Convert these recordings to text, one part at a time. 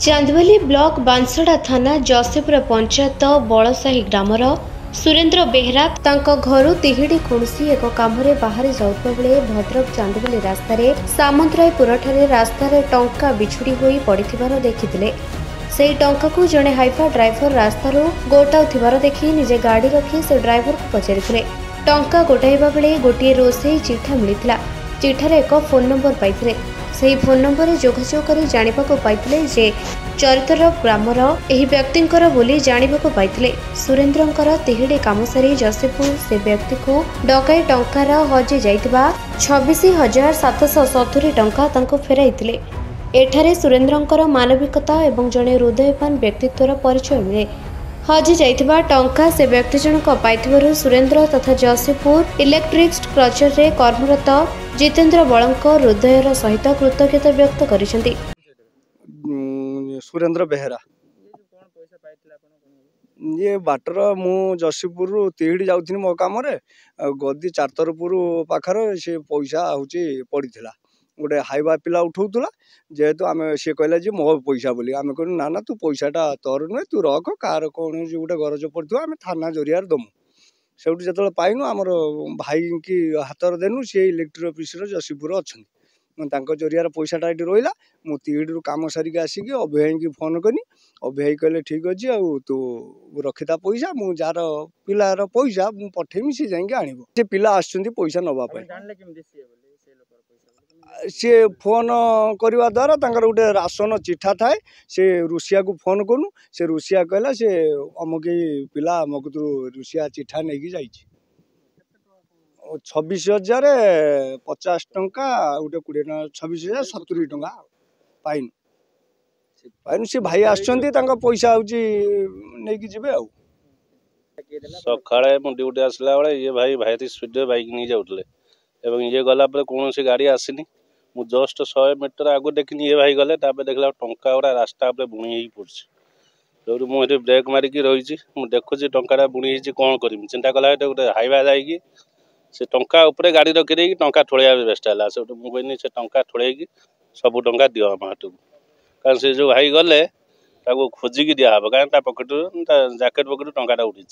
Chandwali block Bansra थाना जसेपुर panchayat बड़साही grammar Surendra Behera तांको घरु तिहिडी खुणसी एक कामरे बाहर जाउतबा बेले भद्रक चांदवाली रास्तार सामंतरायपुर ठारे रास्तार टंका बिछुड़ी होई पड़िथिबार देखिथिले। सेही टंका को जणे हाइफा ड्राइवर रास्तारू गोटाउथिबार देखि निजे गाड़ी रखी से ड्राइवर को पचारिथिले। टंका गोटाइबा बेले गोटिए रोसेई चिठा मिलिथिला। चिठारे एक फोन नंबर पाइथिले। सेही फोन नंबर जोगाजोग करी जानिबाको पाइथिले जे चरितर ग्रामर एही व्यक्तिंकर बोली जानिबाको पाइथिले। सुरेंद्रंकर तिहिडी काम सारी जसेपुर से व्यक्ति को डकाई टंकार हजि जाइतिबा 26,770 टंका तांको फेराइथिले। एठारे सुरेंद्रंकर मानविकता एवं जणे हृदयवान व्यक्तित्वर परिचय मिले। हजि जाइतिबा टंका से व्यक्ति जनक पाइथिबारु सुरेंद्र तथा जसेपुर इलेक्ट्रिक स्ट्रक्चर रे कर्मरत जितेंद्र बळंक हृदयर सहित कृतज्ञता व्यक्त करिसेंती। सुरेंद्र बेहरा ये बाटर मु जसीपुर तिहिडी जाउथिनी मो काम रे गद्दी चारतरपुर पाखर से पैसा होची पड़ीथिला। गोटे हाइवा पिला उठाउतला जेहेतु आम सी कहला जे मो पैसा बोली आम कहूँ ना ना तू पैसाटा तोर नुहे तू रख कार कौन गोटे गरज पड़ो आम थाना जरिया दमु से जो पाइनु आमर भाई की हाथ देनु सी इलेक्ट्रिक ऑफिस जसीपुर अच्छा जरिया पैसाटा ये रहा मु तिहिडी काम सारिक आसिक अभिभाई की फोन कनी अभिभाई कहले ठीक अच्छे आ तू रखिता पैसा मु जार पिलार पैसा मु पठेमी सी जाइए आनिब से पिला आसुँच पैसा नवाई सी फोन करवा द्वारा गोटे राशन चिठा थाए से रुषिया को फोन करूँ से रुषिया कहला से अमुक पिला अमुक रुषिया चिठा नहीं जाइए 26,050 टंका गोटे 26,070 टंका पाइन पाइन सी भाई आसुँच पैसा हूँ नहीं जीवे सकाଳେ ମୁଁ ड्यूटी आसला बेले ये भाई भारी स्पीड बाइक नहीं जाऊले ये गला कौन गाड़ी आसनी मु जस्ट 100 मीटर आगु देखनी ये भाई गले देखला टंका गुड़ा रास्ता बुणी पड़ी जो मुझे ब्रेक मारिक रही देखुची टंका बुणी कौन करी चिंता कला गोटे हाइवा जाइए से टंका उपरे गाड़ी रखी टंका ठोलिया बेस्ट है से मुझे से टंका ठोल सब टंका दियो आम हाट को कारण से जो भाई गले खोजिकी दिहब कहीं पकेट जैकेट पकेट टंका उठी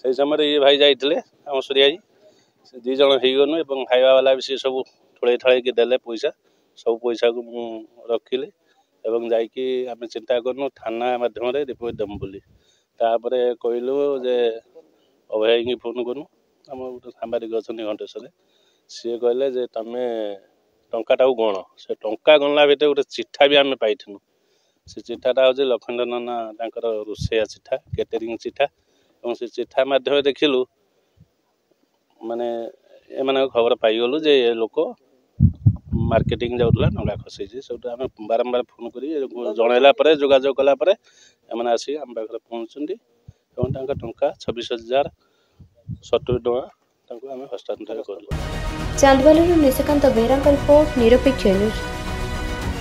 से समय ये भाई जाइए आम सूर्याजी से 2 जन हो हाइवा वाला भी सी सब ठोल ठाड़ी देले पैसा सब पैसा को रखिले एवं जाकि आम चिंता करूँ थाना मध्यम रिपोर्ट दम बोली कहलु जे अभय की फोन करूँ आम गोटे सांबादिक अच्छा घंटेश्वर सी कहले जे तुम टाटा गण से टंका गणला भितर गोटे चिठा भी आम पाइनु से चिठाटा हूँ लखंड नना रोसैया चिठा केटेरिंग चिठा और से चिठा मध्यम देखिलु माने एम खबर पाइगलु जे ये लोक मार्केटिंग जाऊला टंका खसई सब आम बारंबार फोन कर जनइला जोगाजोग कलापर एम आसिक आम पाखे पहुँचुंट टंका 26,070 टंका आम हस्तांतर करूँ। चांदवाली निशिकांत बेहरा रिपोर्ट निरपेक्ष न्यूज।